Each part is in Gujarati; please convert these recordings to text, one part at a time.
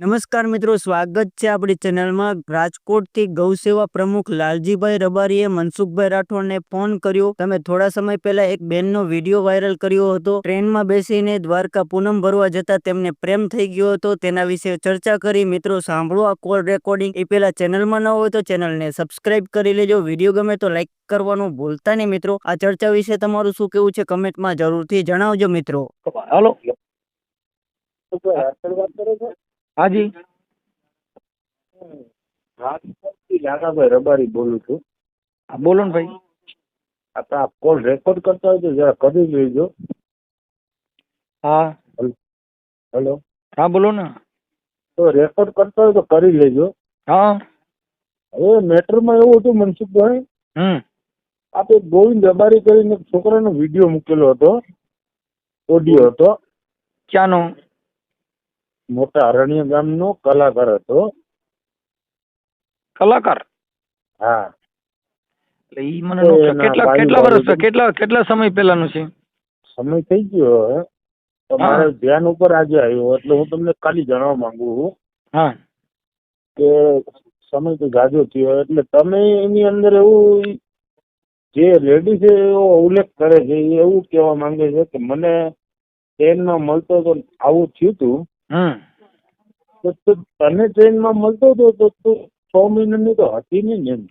નમસ્કાર મિત્રો, સ્વાગત છે આપણી ચેનલમાં। રાજકોટથી ગૌસેવા પ્રમુખ લાલજીભાઈ રબારીએ મનસુખભાઈ રાઠોડને ફોન કર્યો। તમે થોડા સમય પહેલા એક બેનનો વિડીયો વાયરલ કર્યો હતો। ટ્રેનમાં બેસીને દ્વારકા પૂનમ ભરવા જતા તેમને પ્રેમ થઈ ગયો હતો, તેના વિશે ચર્ચા કરી। મિત્રો સાંભળો આ કોલ રેકોર્ડિંગ। એ પહેલા ચેનલમાં ન હોય તો ચેનલને સબસ્ક્રાઇબ કરી લેજો। વિડીયો ગમે તો લાઈક કરવાનું ભૂલતા નહીં મિત્રો। આ ચર્ચા વિશે તમારું શું કહેવું છે કમેન્ટમાં જરૂરથી જણાવજો મિત્રો। હાલો, હાજી, રાજકોટથી લાલાભાઈ રબારી બોલું છું। હા બોલો ને ભાઈ। આપણે આ કોલ રેકોર્ડ કરતા હોય તો જરા કરી લેજો। હા હેલો, હા બોલો ને। તો રેકોર્ડ કરતા હોય તો કરી લેજો। હા, હવે મેટરમાં એવું હતું મનસુખભાઈ, આપણે ગોવિંદ રબારી કરીને એક છોકરાનો વિડીયો મૂકેલો હતો, ઓડિયો હતો। ક્યાંનો? મોટા અરણ્ય ગામનો કલાકાર હતો। કલાકાર? હા, એટલે ઈ મને નો ખ્યાલ। કેટલા વર્ષ, કેટલા સમય પહેલાનું છે? સમય થઈ ગયો હવે, તમારે ધ્યાન ઉપર આજે આવ્યો એટલે હું તમને ખાલી જણાવવા માંગુ છું। હા, કે સમય તો જાજો થયો એટલે તમે એની અંદર એવું જે લેડી છે એવો ઉલ્લેખ કરે છે, એ એવું કહેવા માંગે છે કે મને ટ્રેનમાં મળતો તો આવું થયું હતું, તો તને ટ્રેનમાં મળતો હતો તો તું 6 મહિનાની તો હતી નહીં એમ।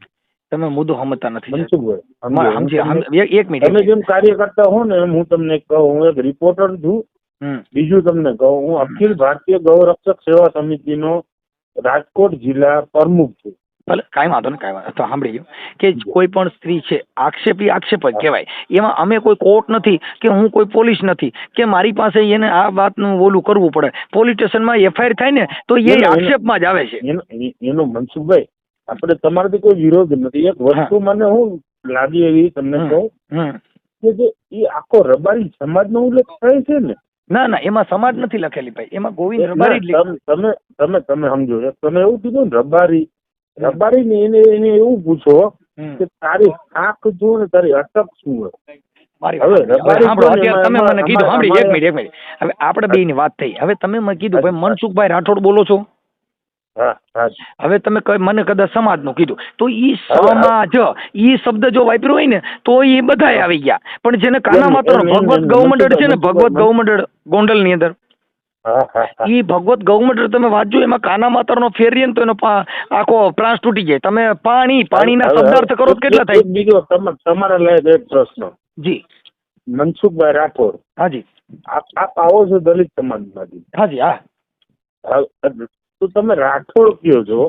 તમે મુદ્દો સમજતા નથી મનસુખભાઈ, એક મિનિટ, તમે જેમ કાર્ય કરતા હો ને એમ હું તમને કહું, હું એક રિપોર્ટર છું। બીજું તમને કહું, હું અખિલ ભારતીય ગૌરક્ષક સેવા સમિતિનો રાજકોટ જિલ્લા પ્રમુખ છું। ભલે કાંઈ વાંધો નહીં, કાંઈ વાંધો તો સાંભળી ગયો કે કોઈ પણ સ્ત્રી છે, આક્ષેપ જ કહેવાય। એમાં અમે કોઈ કોર્ટ નથી કે હું કોઈ પોલીસ નથી કે મારી પાસે એને આ વાતનું ઓલું કરવું પડે। પોલીસ સ્ટેશનમાં FIR થાય ને તો એ આક્ષેપમાં જ આવે છે। એનો મનસુખભાઈ, આપણે તમારાથી કોઈ વિરોધ નથી। એક વસ્તુ મને હું લાગી એવી તમને કહું કે જે એ આખો રબારી સમાજનો ઉલ્લેખ થાય છે ને, ના ના, એમાં સમાજ નથી લખેલી ભાઈ, એમાં ગોવિંદ રબારી જ તમે સમજો, તમે એવું કીધું ને રબારી ને એને એવું પૂછો કે તારી આંખ જો ને તારી અટક શું હોય। તમે મને કીધું, સાંભળી એક મિનિટ, હવે આપણે બે ની વાત થઈ। હવે તમે મને કીધું ભાઈ મનસુખભાઈ રાઠોડ બોલો છો, હવે તમે મને કદાચ સમાજ નું કીધું તો ઈ સમાજ ઈ શબ્દ જો વાપર્યો હોય ને તો એ બધા આવી ગયા। પણ જેને કાના માત્ર ભગવત ગૌમંડળ છે ને, ભગવત ગૌમંડળ ગોંડલ ની અંદર, ઈ ભગવત ગૌમંડળ તમે વાંચજો, એમાં કાના માત્ર નો ફેરીએ ને તો એનો આખો પ્રાંસ તૂટી જાય। તમે પાણીના શબ્દાર્થ કરો કેટલા થાય? બીજો તમારા લાયક એક પ્રશ્ન જી મનસુખભાઈ રાઠોડ, હાજી, આપ આવો છો દલિત સમાજમાંથી? હાજી, હા। તો તમે રાઠોડ કયો છો,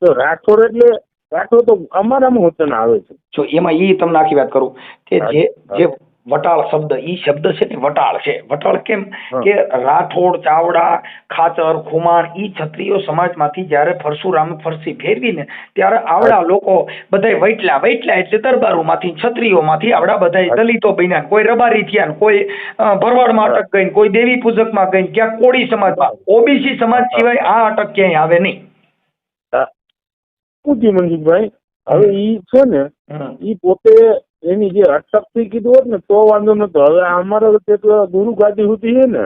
તો રાઠોડ એટલે રાઠોડ તો અમારામાં વતન આવે છે। જો એમાં ઈ તમને આખી વાત કરું કે જે વટાળ શબ્દ, ઈ શબ્દ છે ને વટાળ છે। વટાળ કેમ કે રાઠોડ, ચાવડા, ખાચર, ખુમાણ ઈ ક્ષત્રિય સમાજમાંથી જયારે પરશુરામ ફરસી ફેરવી ને ત્યારે આવડા લોકો બધા વૈટલા એટલે દરબારોમાંથી, ક્ષત્રિયોમાંથી આવડા બધા દલિતો બન્યા। કોઈ રબારી થયા, કોઈ ભરવાડમાં અટક ગઈ, કોઈ દેવી પૂજકમાં ગઈ, ક્યાંક કોળી સમાજમાં। OBC સમાજ સિવાય આ અટક ક્યાંય આવે નહીં। મનસુખભાઈ, હવે ઈ છે ને ઈ પોતે એની જે અટકથી કીધું હોત ને તો વાંધો નતો। હવે અમારા ગુરુ ગાદી સુધી છે ને,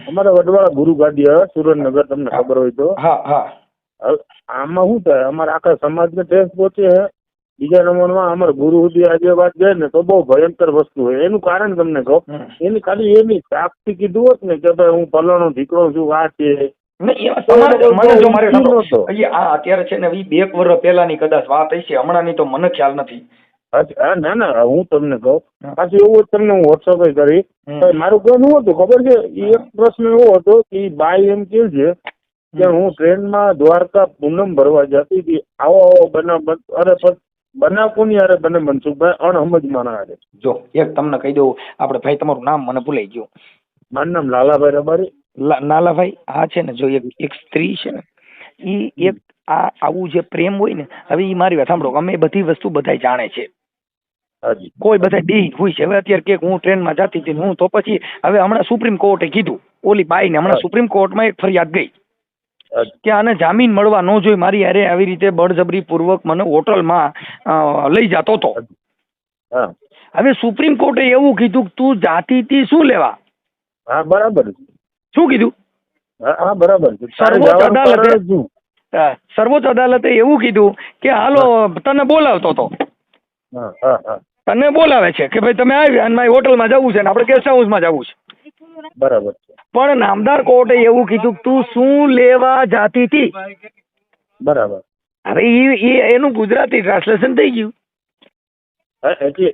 અમારા વડવાળા ગુરુ ગાદી આવે સુરેન્દ્રનગર, તમને ખબર હોય તો। આમાં શું થાય, અમારા આખા સમાજને ઠેસ પહોંચે છે। બીજા નંબરમાં અમારા ગુરુ સુધી આજે વાત જાય ને તો બહુ ભયંકર વસ્તુ હોય। એનું કારણ તમને કહું, એની ખાલી એની સાપથી કીધું હોત ને કે ભાઈ હું ફલાણો દીકરો છું, આ છે, અત્યારે છે ને 2 વર્ષ પહેલાની કદાચ વાત હશે, હમણાંની તો મને ખ્યાલ નથી। ના ના, હું તમને કહું પાછું એવું તમને હું વોટ્સઅપ કરી, મારું કહેવાનું હતું ખબર છે, એક પ્રશ્ન એવો હતો કે બાઈ એમ કે છે કે હું ટ્રેનમાં દ્વારકા પૂનમ ભરવા જતી હતી, આવો બનાવ, અરે બનાવ કોની યારે બને મનસુખભાઈ, અણસમજમાં ના આવે। જો એક તમને કહી દઉં, આપણે ભાઈ તમારું નામ મને ભૂલાઈ ગયું। મારું નામ લાલાભાઈ રબારી। નાલાભાઈ, આ છે ને જો એક સ્ત્રી છે ને, ઈ એક આવું જે પ્રેમ હોય ને, હવે ઈ મારી વાત સાંભળો, અમે બધી વસ્તુ બધા જાણે છે, કોઈ બધા ડી હોય છે। હવે અત્યારે કે હું ટ્રેનમાં જતી હતી હું, તો પછી હવે હમણાં સુપ્રીમ કોર્ટે કીધું, ઓલી બાઈ ને હમણાં સુપ્રીમ કોર્ટમાં એક ફરિયાદ ગઈ કે આને જામીન મળવા ન જોઈએ, મારી યારે આવી રીતે બળજબરી પૂર્વક મને હોટલમાં લઈ જતો હતો। હવે સુપ્રીમ કોર્ટે એવું કીધું તું જાતી હતી શું લેવા? હા બરાબર, શું કીધું? હા બરાબર છે. સર્વોચ્ચ જવાનું અદાલતે કારણ શું? સર્વોચ્ચ અદાલતે એવું કીધું કે હાલો તને બોલાવતો હતો, હા હા હા તને બોલાવે છે કે ભાઈ તમે આવ્યા અને મારી હોટલમાં જવું છે ને આપણે ગેસ્ટ હાઉસમાં જવું છે. બરાબર છે. પણ નામદાર કોર્ટે એવું કીધું કે તું શું લેવા જાતી હતી. બરાબર. હવે એનું ગુજરાતી ટ્રાન્સલેશન થઈ ગયું. એટલે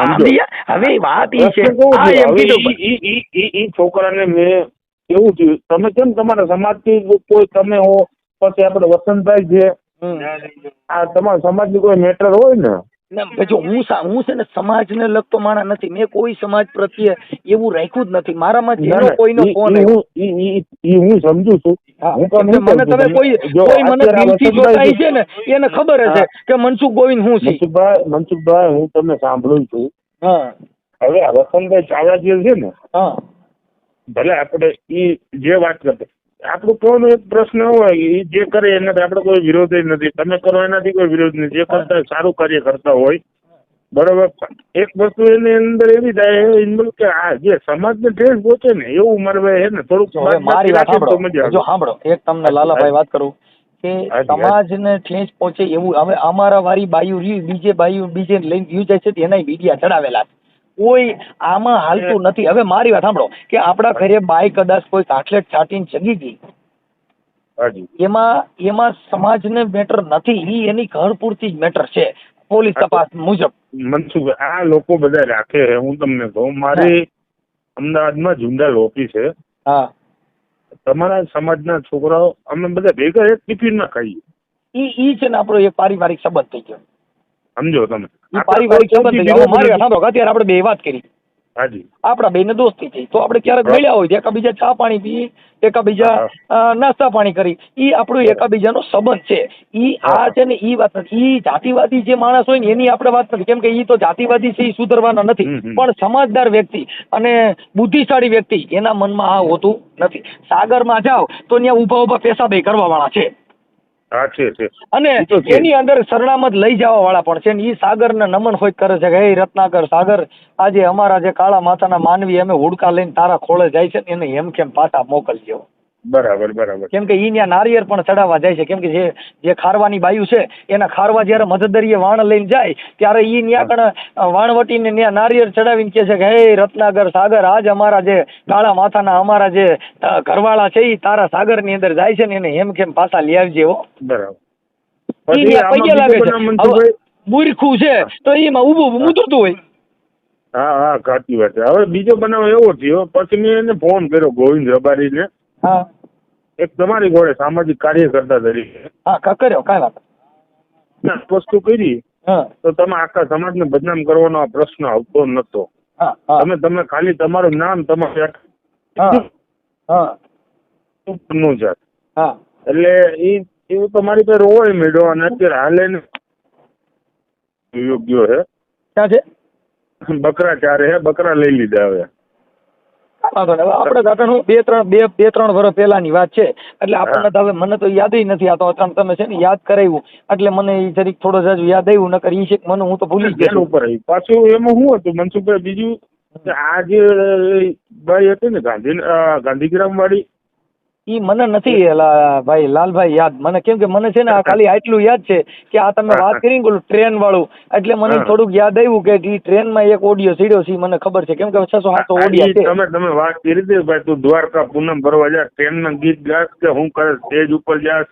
સમજો. હવે વાત ઈ છે, પ્રશ્ન કેવું આ થયું? એમ હવે કીધું ઈ છોકરાને મેં એવું થયું, તમે કેમ તમારા સમાજથી કોઈ તમે હો, પછી આપણે વસંતભાઈ છે, આ તમારા સમાજની કોઈ મેટર હોય ને, જો હું છે ને સમાજને લગતો માણસ નથી, મેં કોઈ સમાજ પ્રત્યે એવું રાખ્યું જ નથી. મારામાં જેનો કોઈનો ફોન આવ્યો હું સમજુ છું. મને તમે કોઈ મને દિલથી જોતાય છે ને એને ખબર હશે કે મનસુખ ગોવિંદ હું છે. મનસુખભાઈ હું તમને સાંભળું છું. હા હવે આ વસંતભાઈ ચાવડા છે ને, હા ભલે આપણે ઈ જે વાત કરતા, આપણું કોનો એક પ્રશ્ન હોય એ જે કરે એનાથી આપણે કોઈ વિરોધ જ નથી. તમે કરો એનાથી કોઈ વિરોધ નથી. જે કરતા હોય સારું કાર્ય કરતા હોય, બરોબર. એક વસ્તુ એની અંદર એવી થાય કે આ જે સમાજને ઠેસ પહોંચે ને એવું મારે ભાઈ હે ને થોડુંક મારી વાત સાંભળો. એક તમને લાલાભાઈ વાત કરું કે સમાજને ઠેસ પહોંચે એવું. હવે અમારા વારી બાયુ રહ્યું, બીજે લઈને વ્યૂ જાય છે એના મીડિયા ચડાવેલા છે. કોઈ આમાં હાલતું નથી. હવે મારી વાત સાંભળો કે આપણા ઘરે બાય કદાચ કોઈ કાટલેટ છાટીને ચગી ગઈ, એમાં સમાજને મેટર નથી. ઈ એની ઘર પૂરતી જ મેટર છે પોલીસ તપાસ મુજબ. મનસુખ આ લોકો બધા રાખે છે. હું તમને કહું, મારી અમદાવાદમાં જુંડાલ ઓફિસ છે. હા, તમારા સમાજના છોકરાઓ અમે બધા ભેગા એક ટિફિનમાં ખાઈએ. ઈ છે ને આપણો એક પારિવારિક સંબંધ થઈ ગયો. સમજો તમે, પારિવારિક સંબંધ થઈ ગયો. મારી વાત સાંભળો, અત્યારે આપણે બે વાત કરી, હાજી, આપણા બેને દોસ્તી થઈ, તો આપણે ક્યારેક મળ્યા હોય એકાબીજા ચા પાણી પી, એકાબીજા નાસ્તા પાણી કરી, ઈ આપણો એકાબીજાનો સંબંધ છે. ઈ આ છે ને ઈ વાત નથી. ઈ જાતિવાદી જે માણસ હોય ને એની આપણે વાત નથી, કેમ કે ઈ તો જાતિવાદી છે, ઈ સુધરવાના નથી. પણ સમજદાર વ્યક્તિ અને બુદ્ધિશાળી વ્યક્તિ એના મનમાં આ હોતું નથી. સાગરમાં જાઓ તો ત્યાં ઉભા પેશાબે કરવા વાળા છે. અને એની અંદર સરનામત લઈ જવા વાળા પણ છે. ઈ સાગર ને નમન હોય કરે છે કે હે રત્નાકર સાગર, આજે અમારા જે કાળા માથાના માનવી અમે હુડકા લઈને તારા ખોળે જાય છે એને એમ કેમ પાછા મોકલજો. બરાબર બરાબર. કેમ કે ઈ ત્યાં નારિયેળ પણ ચડાવવા જાય છે. કેમ કે જે ખારવાની બાયુ છે એના ખારવા જયારે મધદરીએ વાણ લઈને જાય ત્યારે ઈ ત્યાં કણ વાણવટીને ત્યાં નારિયેળ ચડાવીને કે છે કે હે રત્નાકર સાગર, આજ અમારા જે કાળા માથાના અમારા જે ઘરવાળા છે ઈ તારા સાગર ની અંદર જાય છે ને એને એમ કેમ પાછા લઈ આવજે હો. બરાબર. પગે લાગે છે. મૂર્ખું છે તો એમાં ઉભું મુદરતું હોય. હા હા, સાચી વાત છે. હવે બીજો બનાવ એવો થયો, પછી મેં એને ફોન કર્યો ગોવિંદ રબારીને. હા, એક તમારી જોડે સામાજિક કાર્યકર્તા તરીકે. હા, કર્યો, કાંઈ વાત વસ્તુ કરી તો તમે આખા સમાજને બદનામ કરવાનો આ પ્રશ્ન આવતો નતો. તમે ખાલી તમારું નામ તમારે એટલે એ તમારી પાસે રોવાય મેળ્યો. અને અત્યારે હાલે યોગ્ય હે ક્યાં છે બકરા ચારે હે, બકરા લઈ લીધા. હવે આપણે દાદાનું બે ત્રણ વર્ષ પહેલાની વાત છે, એટલે આપણને હવે મને તો યાદ નથી આવતો. તમે છે ને યાદ કરાવ્યું એટલે મને જરીક થોડો જાજુ યાદ આવ્યું, નકર ઈ છે મને હું તો ભૂલી ગયો ઉપર. પાછું એમાં શું હતું મનસુખભાઈ, બીજું આ જે બાઈ હતી ને ગાંધીગ્રામ વાળી, ઈ મને નથી ભાઈ લાલભાઈ યાદ. મને કેમ કે મને છે ને આ ખાલી આટલું યાદ છે કે આ તમે વાત કરી ને ટ્રેન વાળું, એટલે મને થોડુંક યાદ આવ્યું કે ઈ ટ્રેન માં એક ઓડિયો સીડ્યો છે મને ખબર છે. કેમ કે 600-700 ઓડિયા છે. તમે વાત કરી દે ભાઈ, તું દ્વારકા પૂનમ ભરવા જા, ટ્રેન ના ગીત ગાસ કે હું કરે સ્ટેજ ઉપર જાસ,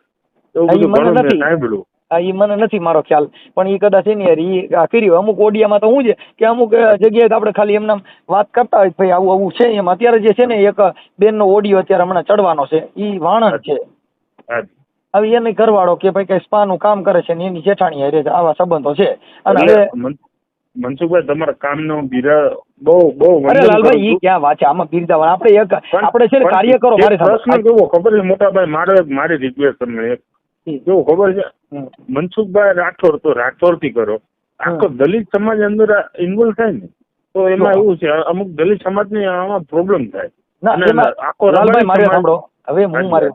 એવું બધું ઘણું મેં સાંભળ્યું. ઈ મને નથી મારો ખ્યાલ, પણ ઈ કદાચ એની યાર ઈ કર્યું. અમુક ઓડિયામાં તો શું છે કે અમુક જગ્યાએ આપણે ખાલી એમના વાત કરતા હોય ભાઈ આવું આવું છે એમ. અત્યારે જે છે ને એક બેન નો ઓડિયો અત્યારે હમણાં ચડવાનો છે, ઈ વાણંદ છે. હવે એની ઘરવાળો કે ભાઈ કઈ સ્પા નું કામ કરે છે ને એની જેઠાણી હારે આવા સંબંધો છે. અને હવે મનસુખભાઈ તમારા કામ નો બિરા બહુ અરે લાલભાઈ ઈ ક્યાં વાત છે આમાં બિરદાવા. આપણે છે ને કાર્ય કરો. પ્રશ્ન કેવો ખબર છે મોટા ભાઈ, મારી રિક્વેસ્ટ તમને એક કેવું ખબર છે, મનસુખભાઈ રાઠોડ તો રાઠોડ થી કરો. આખો દલિત સમાજ અંદર ઇન્વોલ્વ થાય ને તો એમાં એવું છે અમુક દલિત સમાજ ને આમાં પ્રોબ્લેમ થાય. આખો લાલભાઈ મારે સાંભળો, હવે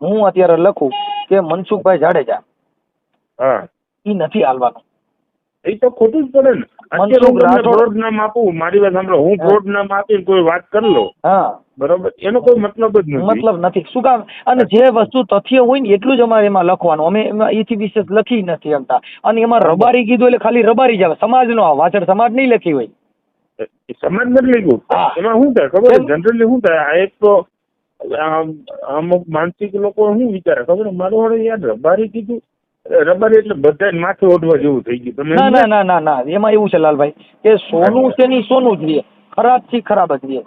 હું અત્યારે લખું કે મનસુખભાઈ જાડેજા, ઈ નથી હાલવાનું. એ તો ખોટું જ પડે ને. અત્યારે હું તમને ફ્રોડ નામ આપું, મારી વાત સાંભળો, હું ફ્રોડ નામ આપીને કોઈ વાત કરી લો, હા બરોબર, એનો કોઈ મતલબ જ નથી. મતલબ નથી. શું કામ? અને જે વસ્તુ તથ્ય હોય ને એટલું જ અમારે એમાં લખવાનું. અમે એમાં એથી વિશેષ લખી નથી શકતા. અને એમાં રબારી કીધું એટલે ખાલી રબારી જ આવે, સમાજનો આવે, વાછડ સમાજ નહીં લખી હોય. સમાજ નથી લખ્યું. એમાં શું થાય ખબર? જનરલી શું થાય, આ એક તો અમુક માનસિક લોકો શું વિચારે ખબર? મારો વડે યાર રબારી કીધું, રબારી એટલે બધા માથે ઓઢવા જેવું થઈ ગયું. તમે ના ના ના ના, એમાં એવું છે લાલભાઈ કે સોનું છે ને સોનું જ રહે, ખરાબ થી ખરાબ જ રહે.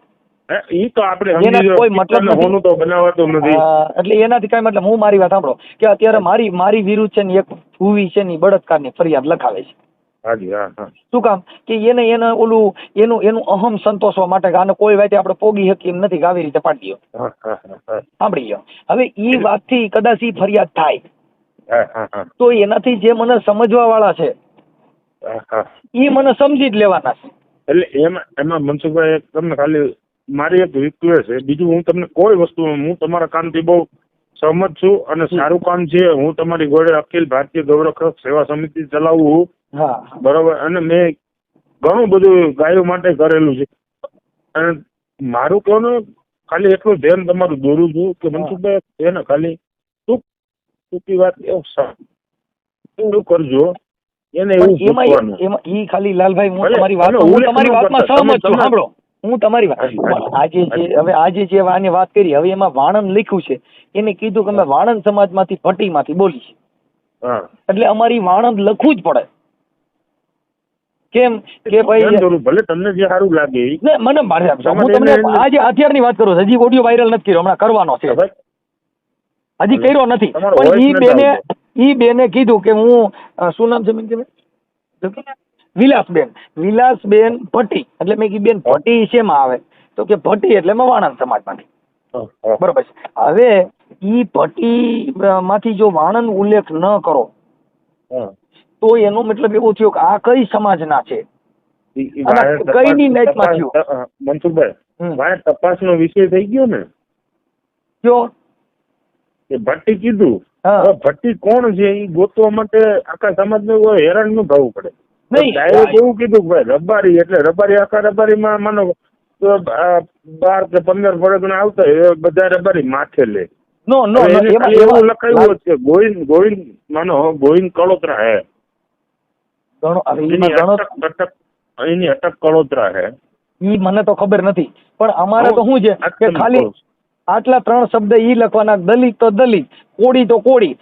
ઈ તો આપણે કોઈ મતલબ હોનું તો બનાવાતું નથી. એટલે એનાથી કઈ મતલબ. હું મારી વાત સાંભળો કે અત્યારે મારી વિરુદ્ધ છે ને એક ભૂવી છે ને બળાત્કારની ફરિયાદ લખાવે છે. હાજી, હા હા. શું કામ? કે એને ઓલું એનું અહમ સંતોષવા માટે કે આને કોઈ વાતે આપણે પોગી શકીએ એમ નથી કે આવી રીતે પાડી દો. સાંભળી ગયો. હવે ઈ વાતથી કદાચ ઈ ફરિયાદ થાય તો એનાથી જે મને સમજવા વાળા છે ઈ મને સમજી જ લેવાના છે. એટલે એમાં મનસુખભાઈ તમને ખાલી મારી એક રિક્વેસ્ટ છે, બીજું હું તમને કોઈ વસ્તુ, હું તમારા કામથી બહુ સહમત છું અને સારું કામ છે. હું તમારી જોડે અખિલ ભારતીય ગૌરક્ષક સેવા સમિતિ ચલાવું, બરોબર, અને મેં ઘણું બધું ગાયો માટે કરેલું છે. અને મારું કહેવાનું ખાલી એટલું ધ્યાન તમારું દોરું છું કે મનસુખભાઈ એને ખાલી ટૂંકી વાત એવું કરજો, એને એવું એમાં ઈ ખાલી લાલભાઈ હું તમારી વાતમાં સહમત છું. સાંભળો, હું તમારી વાત આજે જે આને વાત કરી, હવે એમાં વાણંદ લખ્યું છે, એને કીધું કે અમે વાણંદ સમાજમાંથી ભટ્ટીમાંથી બોલી છે, એટલે અમારી વાણંદ લખવું જ પડે. કેમ કે ભાઈ ભલે તમને જે સારું લાગે. મને હું તમને આજે અત્યારની વાત કરું, હજી ઓડિયો વાયરલ નથી કર્યો, હમણાં કરવાનો છે, હજી કર્યો નથી. પણ ઈ બેને કીધું કે હું શું નામ છે વિલાસબેન ભટ્ટી, એટલે મેં કીધું બેન ભટ્ટી શેમાં આવે? તો કે ભટ્ટી એટલે વાણંદ સમાજમાંથી. બરોબર છે. હવે ઈ ભટ્ટી માંથી જો વાણંદ ઉલ્લેખ ન કરો તો એનો મતલબ એવો થયો કે આ કઈ સમાજના છે, કઈની નાઈટમાં થયું. મનસુખભાઈ, તપાસનો વિષય થઈ ગયો ને કયો એ ભટ્ટી કીધું. ભટ્ટી કોણ છે એ ગોતવા માટે આખા સમાજને હેરાન ન થવું પડે. ડાયરેક્ટ એવું કીધું કે ભાઈ રબારી એટલે રબારી, આખા રબારીમાં માનો 12 કે 15 પરગણા આવતા હોય બધા રબારી માથે લે. એવું લખાયું છે ગોવિંદ માનો ગોવિંદ કળોતરા હે, એની અટક કળોતરા હે. ઈ મને તો ખબર નથી, પણ અમારે તો શું છે કે ખાલી આટલા 3 શબ્દ ઈ લખવાના, દલિત તો દલિત, કોળી તો કોળી,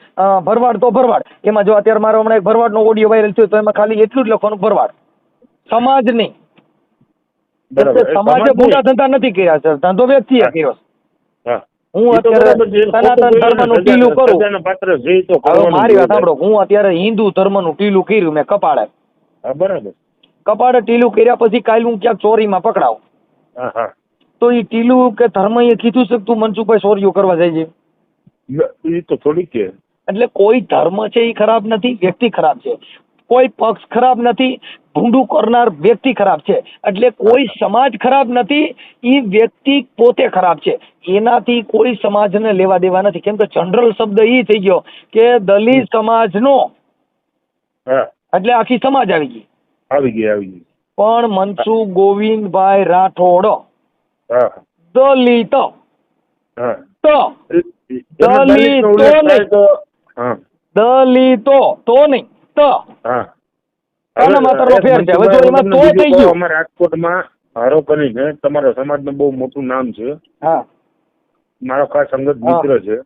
ભરવાડ તો ભરવાડ. એમાં જો અત્યારે મારો હમણાં એક ભરવાડ નો ઓડિયો વાયરલ થયો તો એમાં ખાલી એટલું જ લખવાનું ભરવાડ, સમાજ નહીં. સમાજે મોટા ધંધા નથી કર્યા સર, ધંધો વ્યક્તિએ કર્યો. હું અત્યારે સનાતન ધર્મનું ટીલું કરું, મારી વાત સાંભળો, હું અત્યારે હિન્દુ ધર્મનું ટીલું કર્યું મેં કપાળે, બરાબર, કપાળે ટીલું કર્યા પછી કાલ હું ક્યાંક ચોરીમાં પકડાવ તો એ ટીલું કે ધર્મ એ કીધું છે તું મનસુખભાઈ ચોરીઓ કરવા જાય છે? એ તો થોડીક છે. એટલે કોઈ ધર્મ છે એ ખરાબ નથી, વ્યક્તિ ખરાબ છે. કોઈ પક્ષ ખરાબ નથી, ભૂંડું કરનાર વ્યક્તિ ખરાબ છે. એટલે કોઈ સમાજ ખરાબ નથી, એ વ્યક્તિ પોતે ખરાબ છે. એનાથી કોઈ સમાજને લેવા દેવા નથી. કેમ કે જનરલ શબ્દ એ થઈ ગયો કે દલિત સમાજનો, એટલે આખી સમાજ આવી ગઈ. પણ મનસુખ ગોવિંદભાઈ રાઠોડ દલિત દલિતો તો નહીં રાજકોટમાં હારો કરીને તમારા સમાજનું બહુ મોટું નામ છે. મારો ખાસ સંગત મિત્ર છે,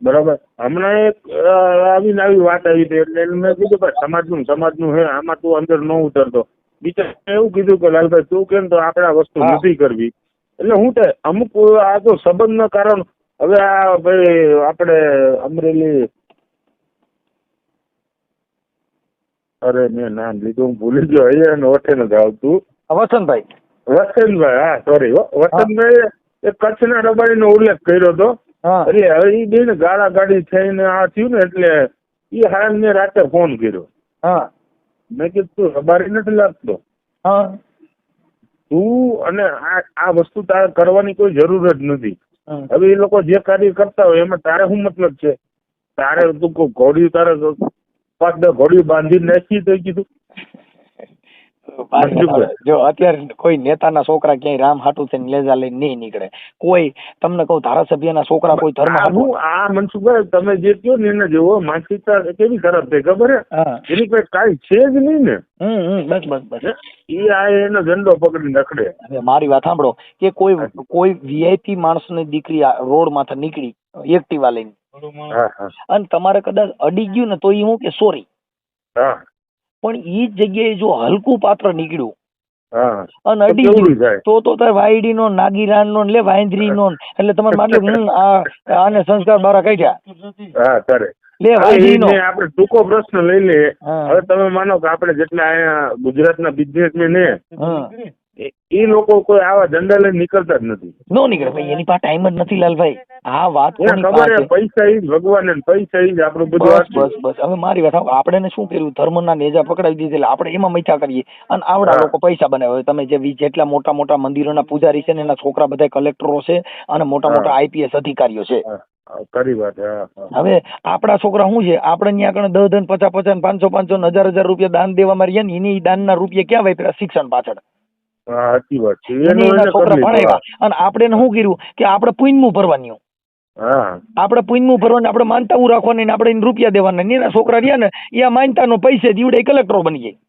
બરાબર. હમણાં એક આવી વાત આવી હતી એટલે મેં કીધું ભાઈ સમાજનું હે, આમાં તું અંદર ન ઉતરતો. બીજા એવું કીધું કે લાલભાઈ તું કેમ તો આપણે આ વસ્તુ નથી કરવી. એટલે હું થાય અમુક આ તો સંબંધના કારણ. હવે આ ભાઈ આપણે અમરેલી, અરે મેં નામ લીધું હું ભૂલી ગયો, અહીંયા ઓઠે નથી આવતું. વસંતભાઈ, હા સોરી, વસંતભાઈ એ કચ્છના રબારીનો ઉલ્લેખ કર્યો હતો. એટલે હવે એ બે ને ગાળા ગાડી થઈને આ થયું ને એટલે એ હાલ મેં રાતે ફોન કર્યો. મેં કીધું તું રબારી નથી લાગતો, તું અને આ વસ્તુ તારે કરવાની કોઈ જરૂર જ નથી. હવે એ લોકો જે કાર્ય કરતા હોય એમાં તારે શું મતલબ છે? તારે તું ઘોડી તારે 5-10 ઘોડીઓ બાંધી નાખી તો કીધું મનસુખભાઈ. જો અત્યારે કોઈ નેતાના છોકરા ક્યાંય રામ હાટું થઈને લેજા લઈને નહીં નીકળે. કોઈ તમને કહું ધારાસભ્યના છોકરા કોઈ ધર્મ હાટું. આ મનસુખભાઈ તમે જે કહો ને એને જેવો માનસિકતા કેવી ખરાબ થઈ ખબર હે? એની કોઈ કાંઈ છે જ નહીં ને. બસ બસ બસ એ આ એનો ઝંડો પકડીને રખડે. હવે મારી વાત સાંભળો કે કોઈ વીઆઈપી માણસની દીકરી રોડ માંથી નીકળી એક્ટિવા લઈને અને તમારે કદાચ અડી ગયું ને તો એ હું કે સોરી, પણ ઈ જગ્યાએ જો હલકું પાત્ર નીકળ્યું અને અડી ગયું તો તાર વાયડી નો નાગીરાન નો લે વાંદરી નો એટલે તમારે માનલો આને સંસ્કાર બારા કાઢ્યા લે વાયડી નો. આપણે ટૂંકો પ્રશ્ન લઈ લે. હવે તમે માનો કે આપણે જેટલા અહીંયા ગુજરાતના બિઝનેસમેન એ લોકો કોઈ આવા ધંધા લઈને નીકળતા જ નથી. નો નીકળે ભાઈ, એની પાસે ટાઈમ જ નથી લાલભાઈ. આ વાત ખબર છે, પૈસા ઈ જ ભગવાન, પૈસા ઈ જ આપણું બધું. બસ બસ હવે મારી વાત આપણે શું કર્યું, ધર્મના નેજા પકડાવી દીધેલા આપણે એમાં મૈથા કરીએ અને આવડા લોકો પૈસા બનાવે. તમે જેટલા મોટા મોટા મંદિરોના પૂજારી છે ને એના છોકરા બધા કલેક્ટરો છે અને મોટા મોટા આઈપીએસ અધિકારીઓ છે. ખરી વાત. હવે આપડા છોકરા શું છે, આપણે ત્યાં આગળ 10 50 500 1000 રૂપિયા દાન દેવામાં રહીએ ને એની દાનના રૂપિયા ક્યાં વાપર્યા શિક્ષણ પાછળ. સાચી વાત છે. છોકરા ભણાવ્યા અને આપણે શું કર્યું કે આપણે પુણ્યનું ભરવાનું, આપણે પુણ્યનું ભરવાનું, આપણે માનતાઓ રાખવાની ને આપણે રૂપિયા દેવાના. એના છોકરા રહ્યા ને એ માનતાનો પૈસે દીવડે કલેક્ટરો બની જાય.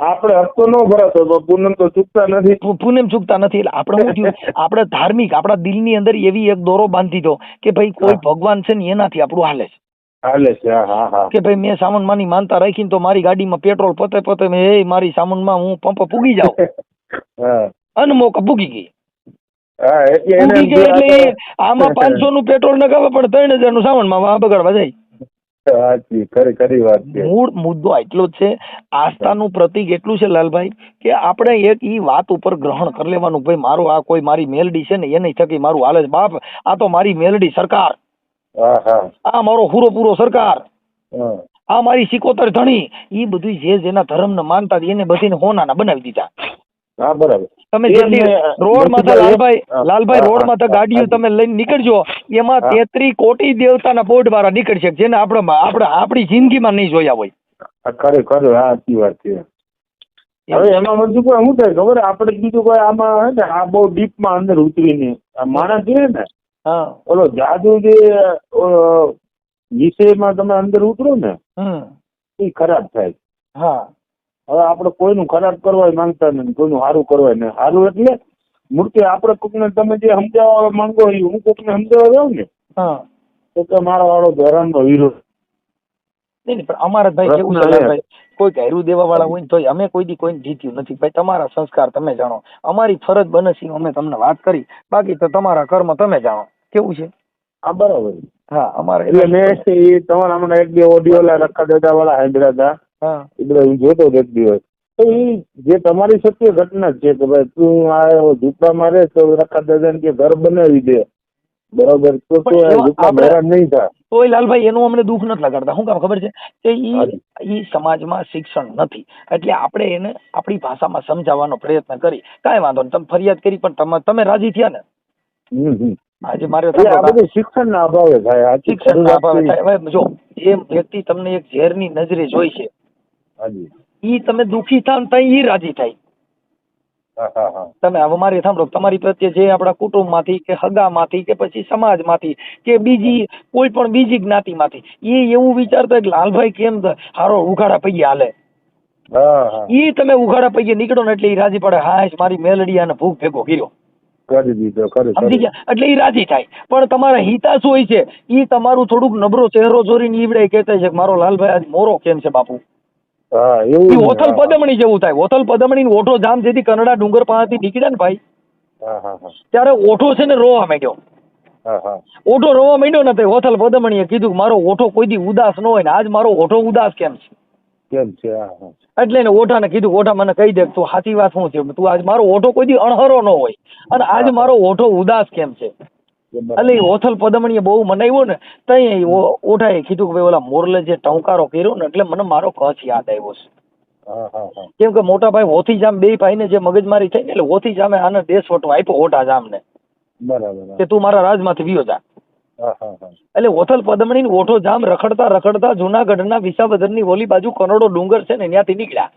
આપણે હપ્તો ન ભરાતો પૂનમ તો ચૂકતા નથી, પૂનમ ચૂકતા નથી. એટલે આપણે શું થયું, આપણે ધાર્મિક આપણા દિલની અંદર એવી એક દોરો બાંધી દો કે ભાઈ કોઈ ભગવાન છે ને એનાથી આપણું હાલે છે. કે ભાઈ મેં સામાનમાંની માનતા રાખીને તો મારી ગાડીમાં પેટ્રોલ પતે મારી સામાનમાં હું પંપ પૂગી જાઉં અનમોક પૂગી ગઈ. એટલે આમાં 500 નું પેટ્રોલ નખાવે પણ 3000 નું સામાનમાં બગાડવા જાય. મૂળ મુદ્દો એટલો જ છે. આસ્થાનું પ્રતીક એટલું છે લાલભાઈ કે આપણે એક ઈ વાત ઉપર ગ્રહણ કરી લેવાનું, ભાઈ મારું આ કોઈ મારી મેલડી છે ને એની થકી મારું હાલે છે. બાપ આ તો મારી મેલડી સરકાર, આ મારો પૂરો સરકાર, આ મારી સિકોતર ધણી, ઈ બધું જે જેના ધર્મ ને માનતા એને બધીને હોનાના બનાવી દીધા. તમે જેટલી રોડ માં લાલભાઈ રોડ માં ગાડીઓ તમે લઈને નીકળજો એમાં 33 કોટી દેવતાના બોર્ડ વાળા નીકળશે જેને આપણી જિંદગીમાં નહીં જોયા હોય. ખરેખર સાચી વાત છે. હવે એમાં મનસુખભાઈ શું થાય ખબર, આપણે કીધું ભાઈ આમાં હે ને આ બહુ ડીપમાં અંદર ઉતરીને આ માણસ છે ને ઓલો જાદુ જે વિષયમાં તમે અંદર ઉતરો ને એ ખરાબ થાય. હવે આપણે કોઈનું ખરાબ કરવા માંગતા નથી, કોઈનું સારું કરવા નહીં. સારું એટલે મૂર્તિ આપણે કોકને તમે જે સમજાવવા માંગો એ હું કોકને સમજાવવા જાઉં ને તો કે મારો વાળો ધોરણનો વિરોધ નહીં. પણ અમારા ભાઈ કેવું છે ભાઈ, કોઈ ઘેરું દેવા વાળા હોય ને તો અમે કોઈ દી કોઈને જીત્યું નથી ભાઈ. તમારા સંસ્કાર તમે જાણો, અમારી ફરજ બને છે અમે તમને વાત કરી, બાકી તો તમારા કર્મ તમે જાણો. કેવું છે? બરાબર. અમારે એટલે મેં તમારા હમણાં એક બે ઓડિયો રખા દાદા વાળા હાજરા હતા હું જોતો એક દિવસ. તો એ જે તમારી સત્ય ઘટના છે કે ભાઈ તું આ ઝૂંપડા મારે તો રખા દાદા કે ઘર બનાવી દે, બરોબર, તો હેરાન નહીં થાય. તોય લાલભાઈ એનું અમને દુઃખ નથી લગાડતા. શું કામ ખબર છે કે ઈ સમાજમાં શિક્ષણ નથી એટલે આપણે એને આપણી ભાષામાં સમજાવવાનો પ્રયત્ન કરી. કાંઈ વાંધો નહીં, તમે ફરિયાદ કરી પણ તમે રાજી થયા ને. આજે મારે શિક્ષણ ના અભાવે થાય. શિક્ષણ ના અભાવે થાય. હવે જો જે વ્યક્તિ તમને એક ઝેરની નજરે જોઈ છે ઈ તમે દુઃખી થાવ તો ઈ રાજી થાય. તમે હવે મારી સાંભળો, તમારી પ્રત્યે જે આપણા કુટુંબમાંથી કે હગામાંથી કે પછી સમાજમાંથી કે બીજી કોઈ પણ બીજી જ્ઞાતિમાંથી એ એવું વિચારતા કે લાલભાઈ કેમ હારો ઉઘાડા પૈયે હાલે, ઈ તમે ઉઘાડા પૈયે નીકળો ને એટલે ઈ રાજી પડે. હા મારી મેલડી અને ભૂખ ભેગો કર્યો સમજી ગયા એટલે ઈ રાજી થાય. પણ તમારા હિતા શું હોય છે ઈ તમારું થોડુંક નબળો ચહેરો જોઈને ઈવડે કહેતા છે કે મારો લાલભાઈ આજ મોરો કેમ છે બાપુ. હોથલ પદમણી જેવું થાય. હોથલ પદમણી ઓઠો જામ જેથી કનડા ડુંગર પાસેથી નીકળ્યા ને ભાઈ ત્યારે ઓઠો છે ને રોવા માંડ્યો. ઓઠો રોવા માંડ્યો ને હોથલ પદમણીએ કીધું કે મારો ઓઠો કોઈ દી ઉદાસ ન હોય ને આજ મારો ઓઠો ઉદાસ કેમ છે. એટલે એને ઓઠાને કીધું ઓઠા મને કહી દે તું સાચી વાત શું છે, તું આજ મારો ઓઠો કોઈ દી અણહરો ન હોય અને આજ મારો ઓઠો ઉદાસ કેમ છે. એટલે હોથલ પદમણીએ બહુ મનાવ્યો ને તઈ ઓઠાએ કીધું કે ભાઈ ઓલા મોરલે જે ટંકારો કર્યો ને એટલે મને મારો કચ્છ યાદ આવ્યો છે. કેમ કે મોટા ભાઈ હોથી જામ બે ભાઈ ને જે મગજમારી થઈ ને એટલે હોથી જામે આને દેશવટો આપ્યો ઓઠા જામ ને કે તું મારા રાજમાંથી વિયો જા. એટલે હોથલ પદમણી ઓઠો જામ રખડતા રખડતા જુનાગઢના વિસાવદરની ઓલી બાજુ કનોડો ડુંગર છે ને ત્યાંથી નીકળ્યા.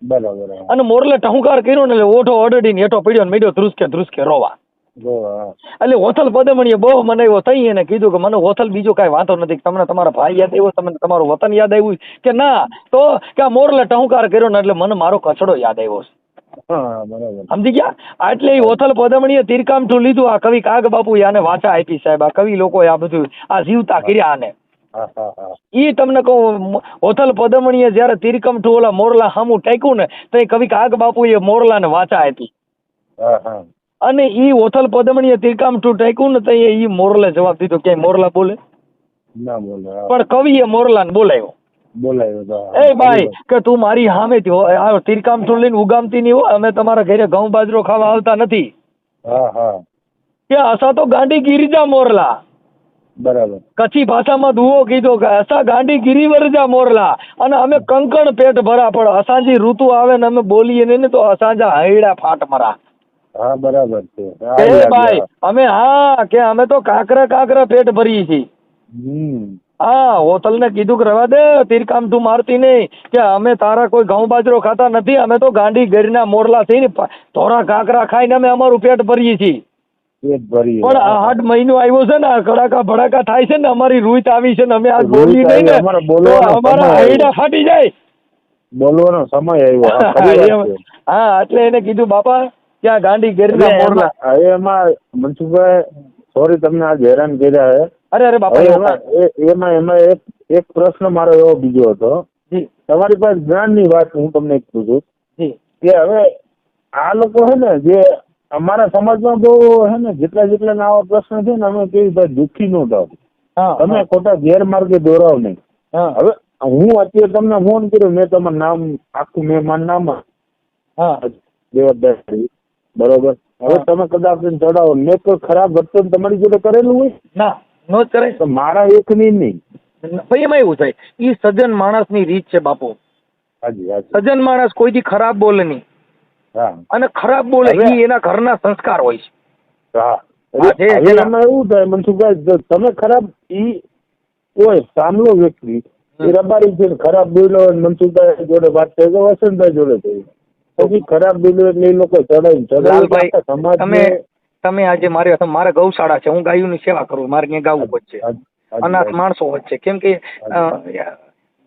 બરાબર. અને મોરલે ટહુકાર કર્યો ને એટલે ઓઠો અડડીને હેઠો પડ્યો ને મેડ્યો ધ્રુસકે રોવા. એટલે હોથલ પદમણીએ બહુ મનાવ્યો. તઈ એને કીધું કે મને હોથલ બીજો કાંઈ વાંધો નથી, તમને તમારા ભાઈ યાદ આવ્યો, તમને તમારું વતન યાદ આવ્યું કે ના, તો કે આ મોરલે ટહુકાર કર્યો ને એટલે મને મારો કચડો યાદ આવ્યો છે. સમજી ગયા? એટલે એ હોથલ પદમણીએ તીરકામઠું લીધું. આ કવિ કાગ બાપુ આને વાચા આપી સાહેબ, આ કવિ લોકો આ બધું આ જીવતા કર્યા આને. ઈ તમને કહું, હોથલ પદમણીએ જયારે તીરકામઠું ઓલા મોરલા સામું ટેક્યું ને તો એ કવિ કાગ બાપુએ મોરલાને વાચા આપી. અને ઈ હોથલ પદમણીએ તીરકામઠું ટેક્યું ને તો ઈ મોરલે જવાબ દીધો. ક્યાંય મોરલા બોલે ના બોલે, પણ કવિએ મોરલાને બોલાવ્યો. એ ભાઈ કે તું મારી સામે તીરકામઠું લઈને ઉગામતી નહીં હોય, અમે તમારા ઘરે ઘઉં બાજરો ખાવા આવતા નથી. કે અસા તો ગાંડી ગીરીજા મોરલા. બરાબર. કચ્છી ભાષામાં દુઓ કીધો કે અસા ગાંડી ગીરી વરજા મોરલા, અને અમે કંકણ પેટ ભરા, પણ અસાંજી ઋતુ આવે ને અમે બોલીએ ને તો અસાંજા હૈડા ફાટ મરા. હા બરાબર છે. એ ભાઈ અમે કે અમે તો કાકરા પેટ ભરીએ છીએ. હા, હોટલ ને કીધું કે રવા દે, તીરકામઠું મારતી નહીં, કે અમે તારા કોઈ ઘઉં બાજરો ખાતા નથી, અમે તો ગાંડી ગરીના મોરલા થઈને ધોરા કાકરા ખાઈને અમે અમારું પેટ ભરીએ છીએ. પણ આ 8 મહિનો આવ્યો છે ને, કડાકા ભડાકા થાય છે ને, અમારી રૂત આવી છે ને, અમે આજ બોલી નહીં ને તો અમારા હૈડા ફાટી જાય. બોલવાનો સમય આવ્યો. હા, એટલે એને કીધું બાપા કે આ ગાંડી ગરીના મોરલા. એમાં મનસુખભાઈ સોરી તમને આજ હેરાન કર્યા હે. અરે બાપા, એમાં એક પ્રશ્ન મારો એવો બીજો હતો. તમારી પાસે જ્ઞાનની વાત હું તમને એક પૂછું કે હવે આ લોકો હે ને જે અમારા સમાજમાં બહુ હે ને જેટલા આવા પ્રશ્ન છે ને, અમે કેવી ભાઈ દુઃખી ન થાવ, તમે ખોટા ગેરમાર્ગે દોરાવ નહીં. હવે હું અત્યારે તમને ફોન કર્યો, મેં તમારું નામ આખું મેં મારું નામ દેવદાસ, બરોબર. હવે તમે કદાચ ચડાવો, મેં કોઈ ખરાબ વર્તન તમારી જોડે કરેલું હોય ના નો કરે તો મારા એક નહીં. ભાઈ એમાં એવું થાય, ઈ સજ્જન માણસની રીત છે બાપુ. સજ્જન માણસ કોઈથી ખરાબ બોલે નહીં, અને ખરાબ બોલે ઈ એના ઘરના સંસ્કાર હોય છે. એમાં એવું થાય મનસુખભાઈ, તમે ખરાબ ઈ કોઈ સામલો વ્યક્તિ એ રબારી છે, ખરાબ બોલ્યો મનસુખભાઈ જોડે વાત થઈ ગયો, વસંતભાઈ જોડે થઈ પછી ખરાબ બોલ્યો એટલે એ લોકો ચડાવી. તમે આજે મારે ગૌશાળા છે, હું ગાયોની સેવા કરું, મારે ત્યાં ગાવું વચ્ચે અનાથ માણસો વચ્ચે, કેમ કે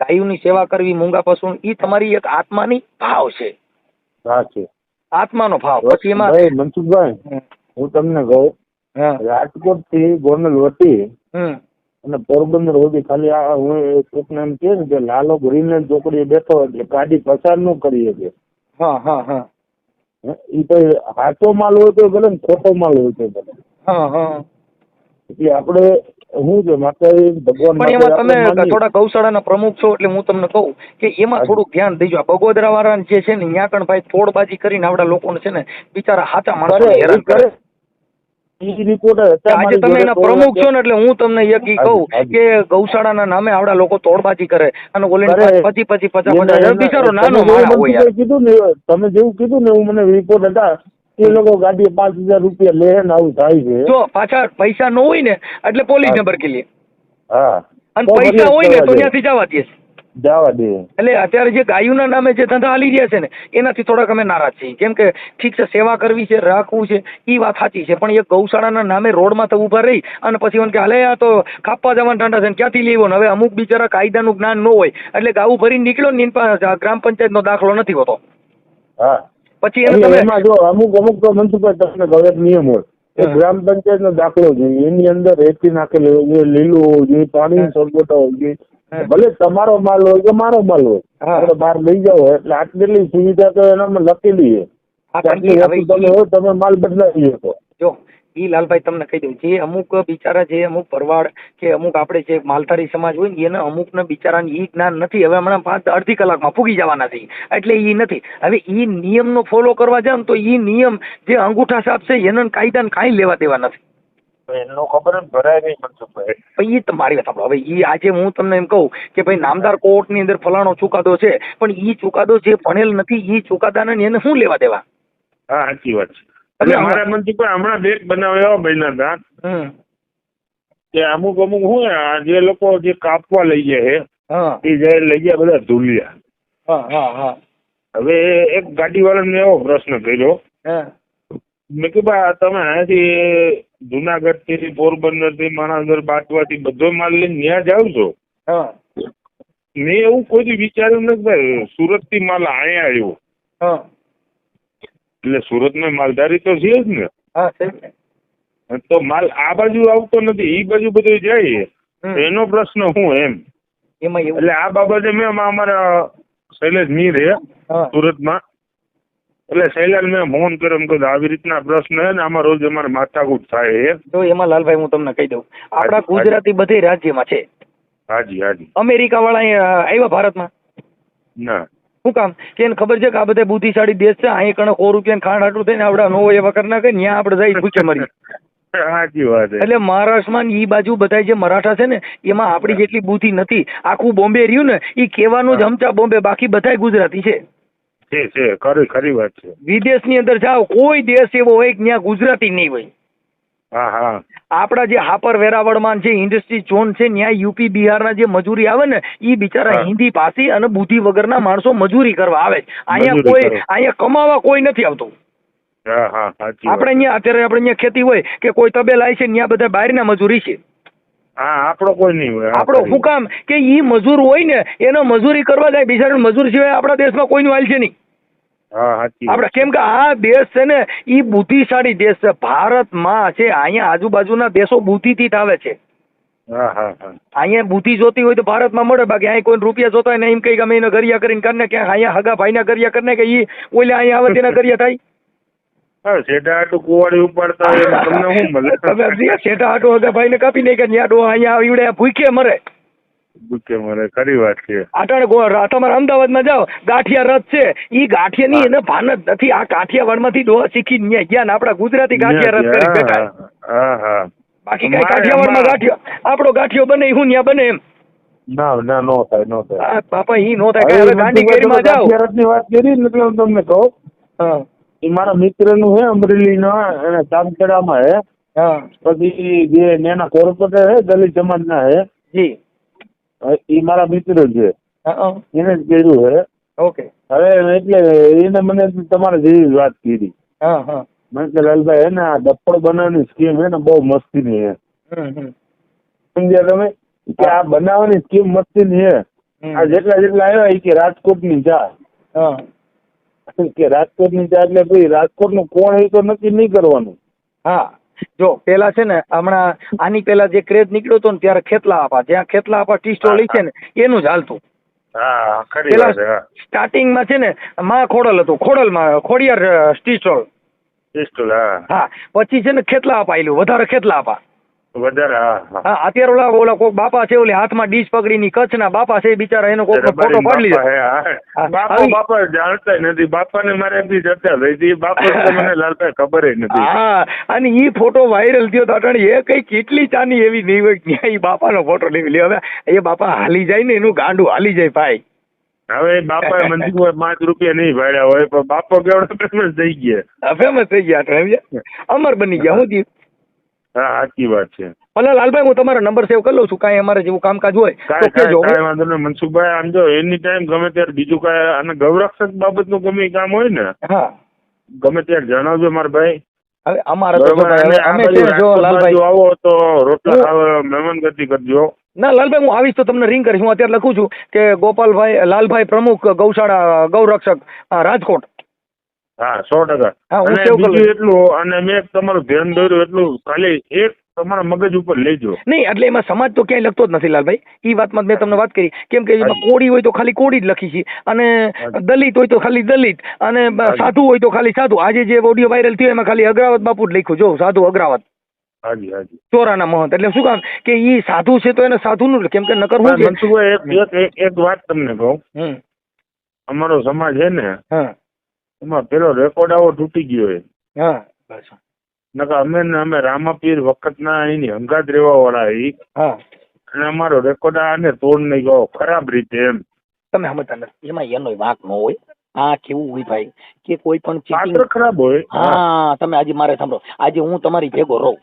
ગાયોની સેવા કરવી, મૂંગા પશુ, ઈ તમારી એક આત્માની ભાવ છે. આત્માનો ભાવ. પછી એમાં મનસુખભાઈ હું તમને કહું, રાજકોટ થી ગોંડલ વટી અને પોરબંદર સુધી ખાલી હું કોકને એમ કે ને કે લાલો ગ્રીનલેન્ડ ચોકડીએ બેઠો એટલે ગાડી પસાર ન કરી શકે. ઈ કઈ સાચો માલ હોય તો ભલે ને ખોટો માલ હોય તો ભલે. એટલે આપણે શું છે માતા ભગવાન. પણ એમાં તમે થોડા ગૌશાળાના પ્રમુખ છો એટલે હું તમને કહું કે એમાં થોડુંક ધ્યાન દેજો. આ બગોદરા વાળા જે છે ને ત્યાં કણ ભાઈ થોડબાજી કરીને આવડા લોકોને છે ને બિચારા સાચા માણસો હેરાન કરે. આજે તમે એના પ્રમુખ છો ને એટલે હું તમને એક કહું કે ગૌશાળાના નામે આવડા લોકો તોડબાજી કરે અને ઓલે પછી 50,000 બિચારો નાનો માણસ હોય. કીધું ને તમે જેવું કીધું ને એવું મને રિપોર્ટ હતા એ લોકો ગાડી 5,000 રૂપિયા લે ને આવું થાય છે. જો પાછા પૈસા ન હોય ને એટલે પોલીસ નંબર કે લે, અને પૈસા હોય ને તો ત્યાંથી જવા દે. એટલે અત્યારે જે ગાયોના નામે જે ધંધા હાલી રહ્યા છે ને એનાથી થોડાક અમે નારાજ છીએ. કેમ કે ઠીક છે, સેવા કરવી છે, રાખવું છે, એ વાત સાચી છે, પણ એક ગૌશાળાના નામે રોડમાં તો ઉભા રહી અને પછી એમ કે હાલે આ તો કાપવા જવાના ઠંડા છે, ક્યાંથી લેવો ને. હવે અમુક બિચારા કાયદાનું જ્ઞાન ન હોય એટલે ગાવું ભરીને નીકળ્યો ને ગ્રામ પંચાયતનો દાખલો નથી હોતો. પછી એને જો અમુક તો મનસુખભાઈ તમને ગવર્નર નિયમ હોય ગ્રામ પંચાયતનો દાખલો જોઈએ, એની અંદર રેતી નાખેલી હોય જોઈએ, લીલું હોવું જોઈએ, પાણી સરગોટા હોવું જોઈએ. ભલે તમારો માલ હોય કે મારો માલ હોય, આપણે બહાર લઈ જાઓ એટલે આટલી સુવિધા તો એનામાં લખેલી છે, તમે માલ બદલાવી શકો. જો ઈ લાલભાઈ તમને કહી દઉં, જે અમુક બિચારા જે અમુક ભરવાડ કે અમુક આપણે જે માલધારી સમાજ હોય ને એને અમુકને બિચારાને ઈ જ્ઞાન નથી. હવે હમણાં અડધી કલાકમાં ફૂગી જવાના છે એટલે ઈ નથી. હવે ઈ નિયમનો ફોલો કરવા જાવ ને તો ઈ નિયમ જે અંગૂઠા છાપ છે એને કાયદાને કાંઈ લેવા દેવા નથી. એનો ખબર ભરાય નહીં મનસુખભાઈ. એ તમારી વાત સાંભળો. હવે ઈ આજે હું તમને એમ કહું કે ભાઈ નામદાર કોર્ટ ની અંદર ફલાણો ચુકાદો છે, પણ ઈ ચુકાદો જે ભણેલ નથી ઈ ચુકાદાને એને શું લેવા દેવા? હા સાચી વાત છે. એટલે મારા મનસુખભાઈ હમણાં દેખ બનાવ એવા બન્યા હતા કે અમુક શું જે લોકો જે કાપવા લઈ જાય છે એ લઈ ગયા બધા ધુલિયા. હવે એક ગાડીવાળાને એવો પ્રશ્ન કર્યો, મેં કીધું બા તમે અહીંયાથી જુનાગઢ થી પોરબંદર થી માણાવદર બાટવાથી બધો માલ લઈને ત્યાં જાવ છો? મેં એવું કોઈ વિચાર્યું નથી ભાઈ, સુરત થી માલ અહીંયા આવ્યો એટલે સુરતમાં માલધારી તો છે જ ને. તો માલ આ બાજુ આવતો નથી, એ બાજુ બધું જાય, એનો પ્રશ્ન શું એમ? એટલે આ બાબતે મેં અમારા શૈલેષ મીર હે સુરતમાં, એટલે શૈલેષ મેં ફોન કર્યો, એમ કહ્યું આવી રીતના પ્રશ્ન હે ને આમાં રોજ અમારે માથાકૂટ થાય છે. તો એમાં લાલભાઈ હું તમને કહી દઉં, આપણા ગુજરાતી બધે રાજ્યમાં છે. હાજી હાજી. અમેરિકા વાળા આવ્યા ભારતમાં ના શું કામ? કે એને ખબર છે કે આ બધા બુદ્ધિશાળી દેશ છે, અહીં કણે 100 રૂપિયા ખાંડ આટલું થઈને આપડા નો એવા કરી નાખે, ત્યાં આપણે જઈ ભૂખે મરી. સાચી વાત. એટલે મહારાષ્ટ્રમાં ઈ બાજુ બધા જે મરાઠા છે ને એમાં આપડી જેટલી બુદ્ધિ નથી. આખું બોમ્બે રહ્યું ને ઈ કહેવાનું જ હમચા બોમ્બે, બાકી બધા ગુજરાતી છે. ખરી વાત છે. વિદેશની અંદર જાઓ, કોઈ દેશ એવો હોય કે ત્યાં ગુજરાતી નહીં હોય. હા હા. આપડા જે હાપર વેરાવળમાં જે ઇન્ડસ્ટ્રી ઝોન છે ત્યાં યુપી બિહારના જે મજૂરી આવે ને ઈ બિચારા હિન્દી ભાષી અને બુદ્ધિ વગરના માણસો મજૂરી કરવા આવે. અહીંયા કમાવા કોઈ નથી આવતું. આપણે અહીંયા અત્યારે આપણે અહીંયા ખેતી હોય કે કોઈ તબેલા છે ત્યાં બધા બહારના મજૂરી છે. આપણો કોઈ નહીં હોય. આપણો શું કામ કે ઈ મજૂર હોય ને એનો મજૂરી કરવા જાય, બિચારા મજૂર સિવાય આપણા દેશમાં કોઈનું હાલ છે નહીં. આપડે કેમ કે આ દેશ છે ને ઈ બુદ્ધિશાળી દેશ છે. ભારતમાં છે અહીંયા આજુબાજુના દેશો બુદ્ધિથી જ આવે છે. અહીંયા બુદ્ધિ જોતી હોય તો ભારતમાં મળે, બાકી અહીં કોઈ રૂપિયા જોતા હોય ને એમ કઈ ગમે એને ગરિયા કરીને કરીને ક્યાંક અહીંયા હગા ભાઈ ના ગરિયા કરીને કે ઈ ઓલે અહીંયા આવે તેના ગરિયા થાય. શેઠા હાટુ કુવાડી ઉપાડતા હોય તમને શું મળે? શેઠા હાટુ હગા ભાઈ ને કાપી નહીં કે અહીંયા ઈવડે ભૂખે મરે. ખરી વાત છે. અટાણે તમારે અમદાવાદમાં જાઓ, ગાંઠિયા રથ છે, ઈ ગાંઠિયા ની એને ભાન જ નથી. આ કાઠિયાવાડ માંથી ડોહા શીખી ગયા ને આપડા ગુજરાતી ગાંઠિયા રથ કરી બેઠા. બાકી કઈ કાઠિયાવાડમાં ગાંઠિયો આપણો ગાંઠિયો બને હું ત્યાં બને એમ ના નો થાય. બાપા ઈ નો થાય. હવે ગાંધી કેરીમાં જાઓ, ની વાત કરી ને એટલે હું તમને કહું, એ મારા મિત્ર નું હે અમરેલી નો, એને ચાંદખેડામાં હે. પછી જે નેના કોર્પોરેટર હે દલિત સમાજ ના હે જી, એ મારા મિત્ર છે, એને જ કર્યું હે. ઓકે. હવે એટલે એને મને તમારા જેવી વાત કરી. મેં કે લાલભાઈ હે ને આ ડપ્પડ બનાવવાની સ્કીમ હે ને બહુ મસ્તીની હે. સમજ્યા તમે? કે આ બનાવવાની સ્કીમ મસ્તીની હે. આ જેટલા આવ્યા એ કે રાજકોટની ચા, કે રાજકોટની ચા એટલે ભાઈ રાજકોટ નું કોણ એ તો નક્કી નહીં કરવાનું. હા જો પેલા છે ને હમણાં આની પેલા જે ક્રેઝ નીકળ્યો હતો ને ત્યારે ખેતલા આપા, જ્યાં ખેતલા આપા ટી સ્ટોલ છે ને એનું જ હાલતું. સ્ટાર્ટિંગમાં છે ને માં ખોડલ હતું, ખોડલમાં ખોડિયાર ટી સ્ટોલ. હા પછી છે ને ખેતલા આપા આવેલું, વધારે ખેતલા આપા. હા અત્યારે ઓલા કોક બાપા છે ઓલી હાથમાં ડીશ પકડીની કચ્છના બાપા છે બિચારા, એનો કોક ફોટો પાડી લીધો. બાપા જાણતા નથી, બાપાને મારે એમની ચર્ચા થઈ હતી, બાપા મને લાલભાઈ ખબર નથી. હા અને ઈ ફોટો વાયરલ થયો તો એ કઈ કેટલી ચાની એવી નહીં હોય ત્યાં ઈ બાપાનો ફોટો લઈ લે. હવે એ બાપા હાલી જાય ને એનું ગાંડું હાલી જાય ભાઈ. હવે બાપા મંદિર હોય 5 રૂપિયા નહીં ભાડ્યા હોય પણ બાપો કેવડો ફેમસ થઈ ગયા. ફેમસ થઈ ગયા, અમર બની ગયા. હું થયું? હા સાચી વાત છે. ભલે લાલભાઈ હું તમારો નંબર સેવ કરી લઉં છું, કાંઈ અમારે જેવું કામકાજ હોય તો કહેજો. કાંઈ વાંધો નહીં મનસુખભાઈ, આમ જો એની ટાઈમ ગમે ત્યારે બીજું કાંઈ અને ગૌરક્ષક બાબતનું ગમે કામ હોય ને ગમે ત્યારે જણાવજો મારા ભાઈ. હવે અમારે તો અમે લાલભાઈ આવો તો રોટલા ખાવા મહેમાનગતિ કરજો. ના લાલભાઈ હું આવીશ તો તમને રિંગ કરીશ. હું અત્યારે લખું છું કે ગોપાલભાઈ લાલભાઈ પ્રમુખ ગૌશાળા ગૌરક્ષક રાજકોટ. હા 100%. અને બીજું એટલું, અને મેં તમારું ધ્યાન દોર્યું એટલું ખાલી એક તમારા મગજ ઉપર લેજો. નહીં એટલે એમાં સમાજ તો ક્યાંય લખતો જ નથી લાલભાઈ, એ વાતમાં મેં તમને વાત કરી. કેમ કે એમાં કોળી હોય તો ખાલી કોળી જ લખી છે, અને દલિત હોય તો ખાલી દલિત, અને સાધુ હોય તો ખાલી સાધુ. આજે જે ઓડિયો વાયરલ થયો એમાં ખાલી અગ્રાવત બાપુ જ લખ્યું, જો સાધુ અગ્રાવત. હાજી હાજી. ચોરાના મહંત. એટલે શું કામ કે ઈ સાધુ છે તો એને સાધુ નું, કેમ કે નકર હું મનસુખભાઈ એક વાત તમને કહું, અમારો સમાજ છે ને એમાં પેલો રેકોર્ડ આવો તૂટી ગયો હોય. નકા અમે રામાપીર વખતના એની હંગાત રહેવા વાળા અને અમારો રેકોર્ડ આને તોડ નહીં ગયો ખરાબ રીતે એમ. તમે સમજતા નથી, એમાં એનો વાંક ન હોય. આ કેવું હોય ભાઈ કે કોઈ પણ પાત્ર ખરાબ હોય. હા તમે આજે મારે સાંભળો, આજે હું તમારી ભેગો રહું,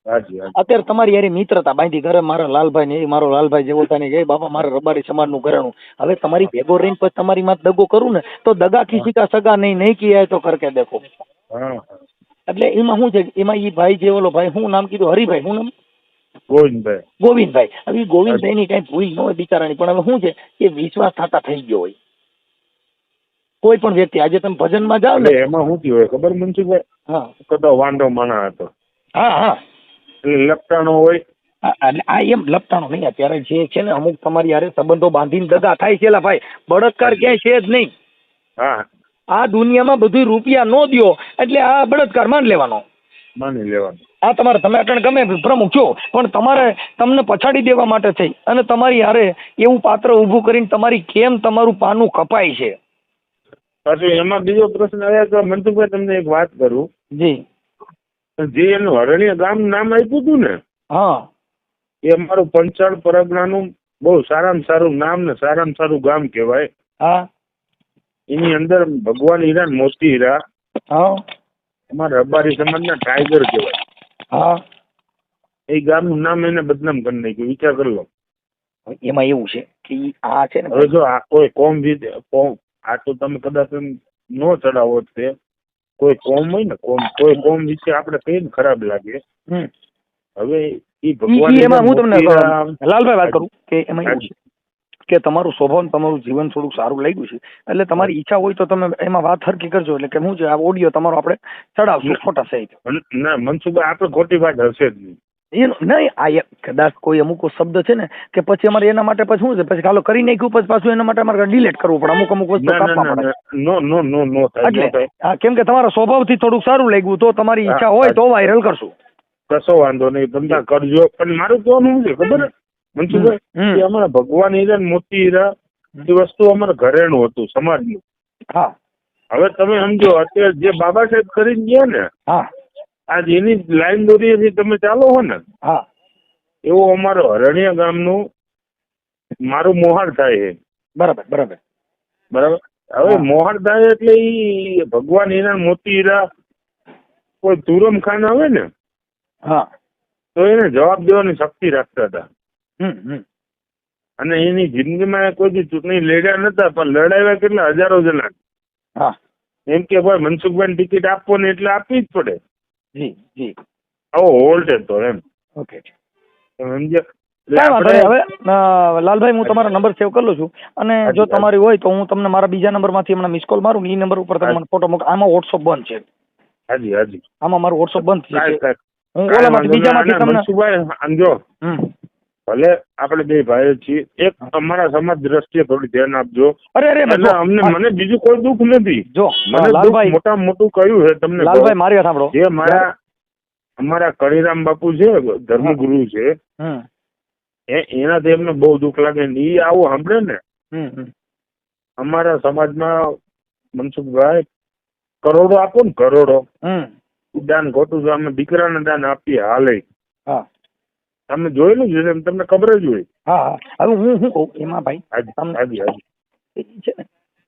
હાજી હાજી અત્યારે તમારી યારી મિત્રતા બાંધી ઘરે મારા લાલભાઈ ને એ મારો લાલભાઈ જેવો થાય ને એ બાબા મારે રબારી સમાજનું ઘરેણું. હવે તમારી ભેગો રહીને પછી તમારી માં દગો કરું ને તો દગા કિસી કા સગા નહીં કિયા તો કરકે દેખો. હા એટલે એમાં શું છે એમાં એ ભાઈ જે ઓલો ભાઈ શું નામ કીધું હરિભાઈ શું નામ ગોવિંદભાઈ ગોવિંદભાઈ. હવે ગોવિંદભાઈ ની કઈ ભૂલ ન હોય બિચારાની પણ હવે શું છે એ વિશ્વાસ થતા થઈ ગયો હોય કોઈ પણ વ્યક્તિ. આજે તમે ભજનમાં જાઓ ને એમાં શું થયું હોય ખબર મનસુખભાઈ? હા કદો વાંઢો માણા હતો હા હા એટલે લપટાણો હોય. એટલે આ એમ લપટાણો નહીં. અત્યારે જે છે ને અમુક તમારી યારે સંબંધો બાંધીને દગા થાય છે ભાઈ. બળાત્કાર ક્યાંય છે જ નહીં. હા આ દુનિયામાં બધું રૂપિયા નો દ્યો એટલે આ બળાત્કાર માન લેવાનો. માની લેવાનું. આ તમારે તમે અટણ ગમે પ્રમુખ છો પણ તમારે તમને પછાડી દેવા માટે થઈ અને તમારી હારે એવું પાત્ર ઊભું કરીને તમારી કેમ તમારું પાનું કપાય છે. પાછું એમાં બીજો પ્રશ્ન આવ્યા તો મનસુખભાઈ તમને એક વાત કરું. જી જે એનું હરણીય ગામ નામ આપ્યું હતું ને હા એ અમારું પંચાળ પરગણાનું બહુ સારામાં સારું નામ ને સારામાં સારું ગામ કહેવાય. હા એની અંદર ભગવાન હીરા ને મોતી હીરા હા અમારા રબારી સમાજના ટાઈગર કહેવાય. હા એ ગામનું નામ એને બદનામ કરી નાખ્યું. વિચાર કરી લો. એમાં એવું છે કે આ છે ને હવે જો આ કોઈ કોમ કોમ આ તો તમે કદાચ એમ ન ચડાવો તે કોઈ કોમ હોય ને કોઈ કોમ વિશે આપણે કહીએ ને ખરાબ લાગે. હવે એ ભગવાન એમાં હું તમને લાલભાઈ વાત કરું કે એમાં એવું છે કે તમારું સ્વભાવ તમારું જીવન થોડુંક સારું લાગ્યું છે એટલે તમારી ઈચ્છા હોય તો તમે એમાં વાત હરકી કરજો. એટલે કે શું છે આ ઓડિયો તમારો આપણે ચડાવશું ફોટા સહિત. ના મનસુખભાઈ આપણે ખોટી વાત હશે જ નહીં. એનું નહીં આ કદાચ કોઈ અમુક શબ્દ છે ને કે પછી અમારે એના માટે પછી શું છે પછી ખાલો કરી નાખ્યું પછી પાછું એના માટે અમારે ડિલીટ કરવું પડે. અમુક વસ્તુ કાપવા પડે. નો એટલે હા કેમ કે તમારા સ્વભાવથી થોડુંક સારું લાગ્યું તો તમારી ઈચ્છા હોય તો વાયરલ કરશું. કશો વાંધો નહીં ધંધા કરજો. પણ મારું કહેવાનું શું છે ખબર મનસુખભાઈ કે અમારા ભગવાન હીરા ને મોતી હીરા એ વસ્તુ અમારા ઘરેણું હતું સમાજનું. હા હવે તમે સમજો અત્યારે જે બાબા સાહેબ કરીને ગયા ને હા આજ એની લાઈન દોરીથી તમે ચાલો હો ને હા એવો અમારો હરણિયા ગામનું મારું મોહાળ થાય છે. બરાબર બરાબર બરાબર. હવે મોહાળ થાય એટલે ઈ ભગવાન હીરા મોતી હીરા કોઈ તુરમ ખાન આવે ને હા તો એને જવાબ દેવાની શક્તિ રાખતા હતા. અને એની જિંદગીમાં કોઈ દી ચૂંટણી લડ્યા નતા પણ લડાવ્યા કેટલા હજારો જણા. હા એમ કે ભાઈ મનસુખભાઈ ટિકિટ આપવો ને એટલે આપવી જ પડે. જી જી આવો હોલ્ટ હતો એમ. ઓકે સમજ્યા? હવે લાલભાઈ હું તમારો નંબર સેવ કરી લઉં છું અને જો તમારી હોય તો હું તમને મારા બીજા નંબર માંથી હમણાં મિસ કોલ મારું ને એ નંબર ઉપર તમે મને ફોટો મોકલો. આમાં વોટ્સઅપ બંધ છે. હાજી હાજી આમાં મારું વોટ્સઅપ બંધ છે. હું કાંઈ ઓલામાંથી વાંધો બીજામાંથી નહીં. તમને મનસુખભાઈ સમજો ભલે આપણે બે ભાઈઓ છીએ એક અમારા સમાજ દ્રષ્ટિએ થોડી ધ્યાન આપજો. અરે એટલે અમને મને બીજું કોઈ દુઃખ નથી. જો મને લાલભાઈ મોટા મોટું કહ્યું છે તમને લાલભાઈ મારી વાત સાંભળો. જે અમારા કળીરામ બાપુ છે ધર્મગુરુ છે એનાથી એમને બહુ દુઃખ લાગે ને એ આવું સાંભળે ને અમારા સમાજમાં મનસુખભાઈ કરોડો આપો ને કરોડો દાન ખોટું તો અમે દીકરાને દાન આપીએ હાલે. હા તમે જોયેલું છે એમ તમને ખબર જ હોય. હા હવે હું શું કહું એમાં ભાઈ હાજી હાજી છે ને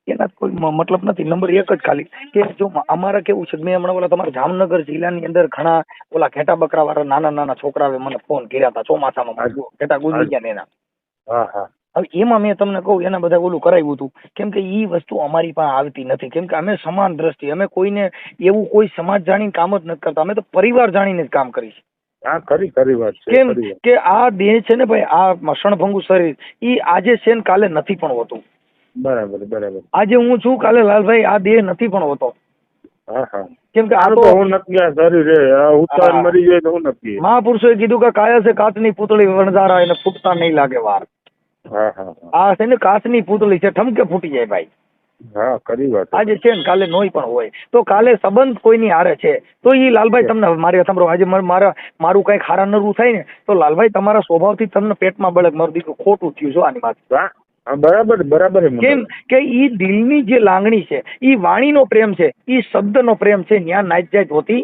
એના કોઈ મતલબ નથી. નંબર એક જ ખાલી કે જો અમારે કેવું છે મેં હમણાં ઓલા તમારા જામનગર જિલ્લાની અંદર ઘણા ઓલા ઘેટા બકરા વાળા નાના નાના છોકરાએ મને ફોન કર્યા હતા ચોમાસામાં ઘેટા ગુજરી ગયા ને એના. હા હા હવે એમાં મેં તમને કહું એના બધા ઓલું કરાવ્યું હતું કેમ કે એ વસ્તુ અમારી પાસે આવતી નથી. કેમ કે અમે સમાન દ્રષ્ટિ અમે કોઈને એવું કોઈ સમાજ જાણીને કામ જ નથી કરતા. અમે તો પરિવાર જાણીને જ કામ કરીએ. હા ખરી વાત છે. કેમ કે આ દેહ છે ને ભાઈ આ મસણભંગુ શરીર ઈ આજે છે ને કાલે નથી પણ હોતું. બરાબર બરાબર. આજે હું છું કાલે લાલભાઈ આ દેહ નથી પણ હોતો. હા હા કેમ કે આ તો હું નક્કી આ શરીર ઉતાર મરી જાય તો હું નક્કી. મહાપુરુષોએ કીધું કે કાયા છે કાચની પૂતળી વણઝારા એને ફૂટતા નહીં લાગે વાર. હા હા આ છે ને કાચની પૂતળી છે ઠમકે ફૂટી જાય ભાઈ. હા ખરી વાત. આજે છે ને કાલે નોય પણ હોય તો કાલે સંબંધ કોઈની હારે છે તો એ લાલભાઈ તમને મારી સાંભળો આજે મારું કઈ ખારા નરવું થાય ને તો લાલભાઈ તમારા સ્વભાવથી તમને પેટમાં બળક મારું દીકરું ખોટું થયું છો આની માથે. બરાબર બરાબર. કેમ કે ઈ દિલની જે લાગણી છે ઈ વાણીનો પ્રેમ છે ઈ શબ્દનો પ્રેમ છે. ન્યા નાચ જાત હોતી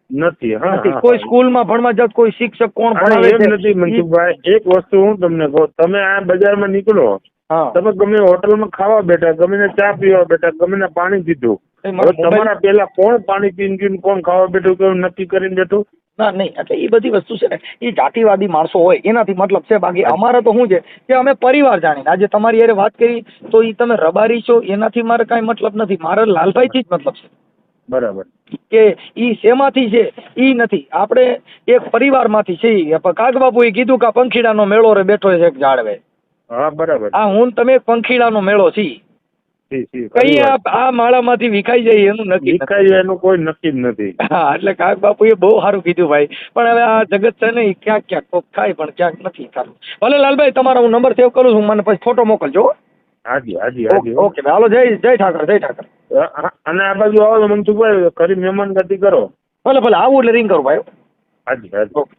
નથી. કોઈ સ્કૂલમાં ભણવા જાત કોઈ શિક્ષક કોણ ભણાવે એમ નથી મનસુખભાઈ. એક વસ્તુ હું તમને કહું તમે આ બજારમાં નીકળો તમે ગમે હોટલમાં ખાવા બેઠા ગમે ચા પીવા બેઠા ગમે પાણી પીધું હવે તમારા પેલા કોણ પાણી પીને ગયું કોણ ખાવા બેઠું કેવું નક્કી કરીને બેઠું ના નહીં, એટલે એ બધી વસ્તુ છે ને એ જાતિવાદી માણસો હોય એનાથી મતલબ છે, બાકી અમારે તો શું છે કે અમે પરિવાર જાણીને આજે તમારી હારે વાત કરી તો એ તમે રબારી છો એનાથી મારે કાંઈ મતલબ નથી, મારે લાલભાઈથી જ મતલબ છે. બરાબર. કે ઈ શેમાંથી છે ઈ નથી, આપણે એક પરિવારમાંથી છીએ. કાગબાપુએ કીધું કે આ પંખીડાનો મેળો રે બેઠો છે એક ઝાડવે. હા બરાબર. આ હું તમે પંખીડાનો મેળો છીએ. કઈ પરિવાર. આ માળામાંથી વિખાઈ જાય એનું નક્કી નથી. વિખાય એનું કોઈ નક્કી જ નથી. હા, એટલે કાગબાપુએ બહુ સારું કીધું ભાઈ, પણ હવે આ જગત છે ને ઈ ક્યાંક ક્યાંક કોક થાય પણ ક્યાંક નથી થતું. ભલે લાલભાઈ તમારો હું નંબર સેવ કરું છું, મને પછી ફોટો મોકલજો. હાજી હાજી હાજી. ઓકે હાલો, જય જય ઠાકર, જય ઠાકર. અને આ બાજુ આવો તો મનસુખભાઈ ખરી મહેમાનગતિ કરો. ભલે ભલે આવું એટલે રિંગ કરું ભાઈ. હાજી હાજી. ઓકે.